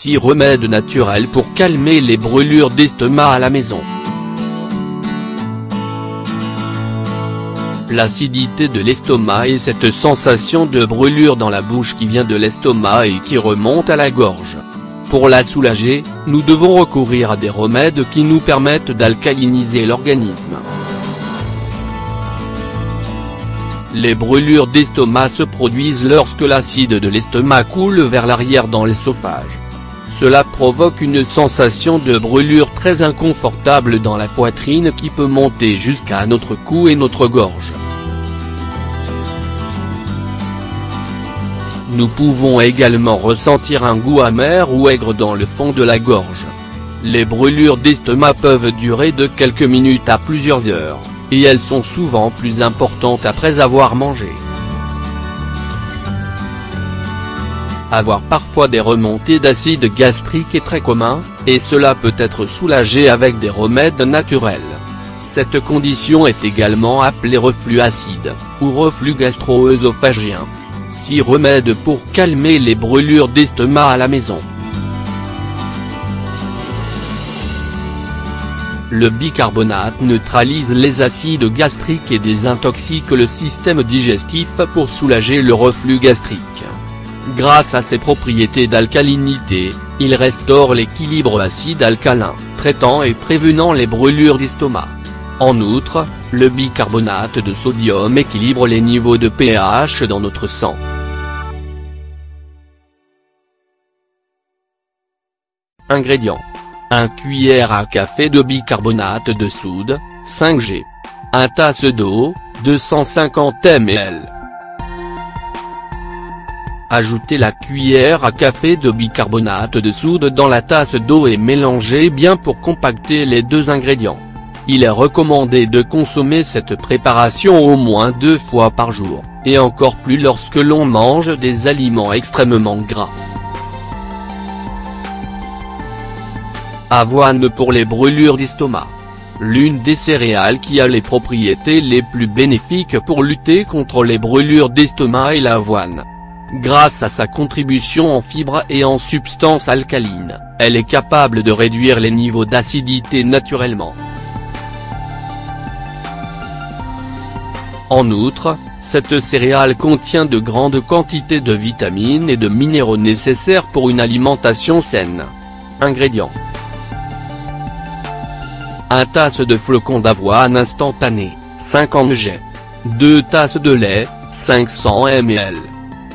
6 remèdes naturels pour calmer les brûlures d'estomac à la maison. L'acidité de l'estomac et cette sensation de brûlure dans la bouche qui vient de l'estomac et qui remonte à la gorge. Pour la soulager, nous devons recourir à des remèdes qui nous permettent d'alcaliniser l'organisme. Les brûlures d'estomac se produisent lorsque l'acide de l'estomac coule vers l'arrière dans l'œsophage. Cela provoque une sensation de brûlure très inconfortable dans la poitrine qui peut monter jusqu'à notre cou et notre gorge. Nous pouvons également ressentir un goût amer ou aigre dans le fond de la gorge. Les brûlures d'estomac peuvent durer de quelques minutes à plusieurs heures, et elles sont souvent plus importantes après avoir mangé. Avoir parfois des remontées d'acide gastrique est très commun, et cela peut être soulagé avec des remèdes naturels. Cette condition est également appelée reflux acide, ou reflux gastro-œsophagien. 6 remèdes pour calmer les brûlures d'estomac à la maison. Le bicarbonate neutralise les acides gastriques et désintoxique le système digestif pour soulager le reflux gastrique. Grâce à ses propriétés d'alcalinité, il restaure l'équilibre acide-alcalin, traitant et prévenant les brûlures d'estomac. En outre, le bicarbonate de sodium équilibre les niveaux de pH dans notre sang. Ingrédients. 1 cuillère à café de bicarbonate de soude, 5 g. 1 tasse d'eau, 250 ml. Ajoutez la cuillère à café de bicarbonate de soude dans la tasse d'eau et mélangez bien pour compacter les deux ingrédients. Il est recommandé de consommer cette préparation au moins 2 fois par jour, et encore plus lorsque l'on mange des aliments extrêmement gras. Avoine pour les brûlures d'estomac. L'une des céréales qui a les propriétés les plus bénéfiques pour lutter contre les brûlures d'estomac est l'avoine. Grâce à sa contribution en fibres et en substances alcalines, elle est capable de réduire les niveaux d'acidité naturellement. En outre, cette céréale contient de grandes quantités de vitamines et de minéraux nécessaires pour une alimentation saine. Ingrédients. 1 tasse de flocons d'avoine instantanée, 50 g. 2 tasses de lait, 500 ml.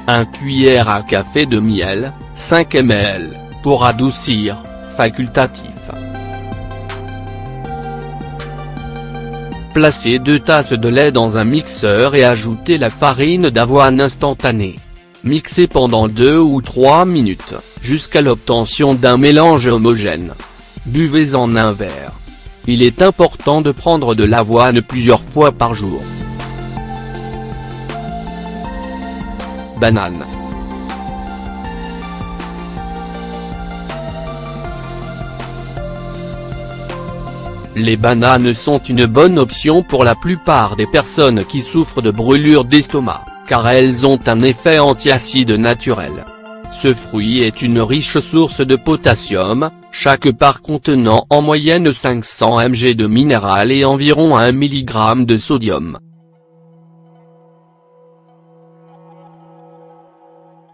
1 cuillère à café de miel, 5 ml, pour adoucir, facultatif. Placez 2 tasses de lait dans un mixeur et ajoutez la farine d'avoine instantanée. Mixez pendant 2 ou 3 minutes, jusqu'à l'obtention d'un mélange homogène. Buvez en un verre. Il est important de prendre de l'avoine plusieurs fois par jour. Banane. Les bananes sont une bonne option pour la plupart des personnes qui souffrent de brûlures d'estomac, car elles ont un effet antiacide naturel. Ce fruit est une riche source de potassium, chaque part contenant en moyenne 500 mg de minéral et environ 1 mg de sodium.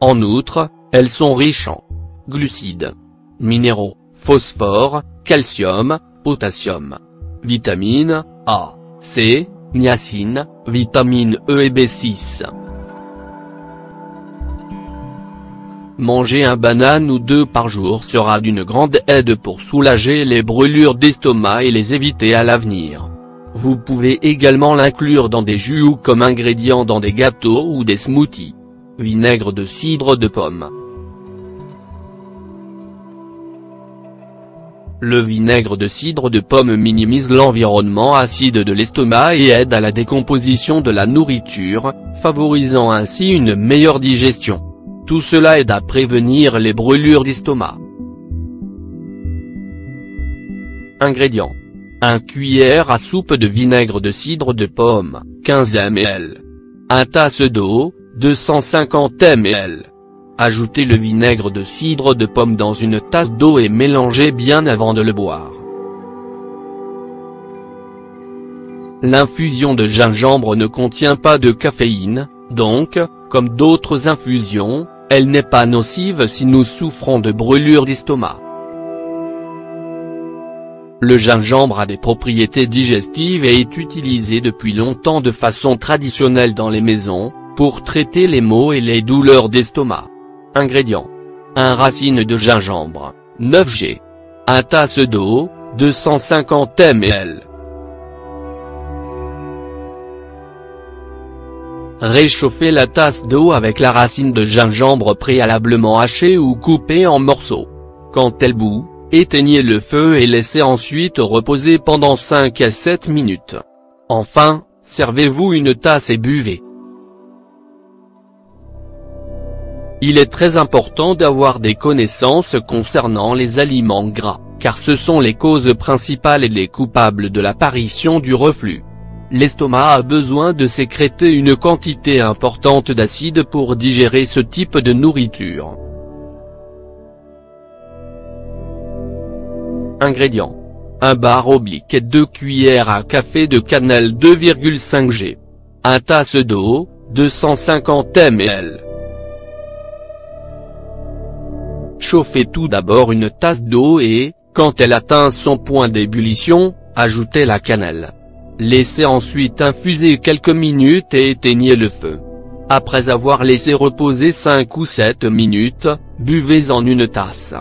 En outre, elles sont riches en glucides, minéraux, phosphore, calcium, potassium, vitamine A, C, niacine, vitamine E et B6. Manger un banane ou 2 par jour sera d'une grande aide pour soulager les brûlures d'estomac et les éviter à l'avenir. Vous pouvez également l'inclure dans des jus ou comme ingrédient dans des gâteaux ou des smoothies. Vinaigre de cidre de pomme. Le vinaigre de cidre de pomme minimise l'environnement acide de l'estomac et aide à la décomposition de la nourriture, favorisant ainsi une meilleure digestion. Tout cela aide à prévenir les brûlures d'estomac. Ingrédients. 1 cuillère à soupe de vinaigre de cidre de pomme, 15 ml. 1 tasse d'eau, 250 ml. Ajoutez le vinaigre de cidre de pomme dans une tasse d'eau et mélangez bien avant de le boire. L'infusion de gingembre ne contient pas de caféine, donc, comme d'autres infusions, elle n'est pas nocive si nous souffrons de brûlures d'estomac. Le gingembre a des propriétés digestives et est utilisé depuis longtemps de façon traditionnelle dans les maisons, pour traiter les maux et les douleurs d'estomac. Ingrédients. 1 racine de gingembre, 9 g. 1 tasse d'eau, 250 ml. Réchauffez la tasse d'eau avec la racine de gingembre préalablement hachée ou coupée en morceaux. Quand elle bout, éteignez le feu et laissez ensuite reposer pendant 5 à 7 minutes. Enfin, servez-vous une tasse et buvez. Il est très important d'avoir des connaissances concernant les aliments gras, car ce sont les causes principales et les coupables de l'apparition du reflux. L'estomac a besoin de sécréter une quantité importante d'acide pour digérer ce type de nourriture. Ingrédients. 1 bar oblique et 2 cuillères à café de cannelle 2,5 g. 1 tasse d'eau, 250 ml. Chauffez tout d'abord une tasse d'eau et, quand elle atteint son point d'ébullition, ajoutez la cannelle. Laissez ensuite infuser quelques minutes et éteignez le feu. Après avoir laissé reposer 5 ou 7 minutes, buvez en une tasse.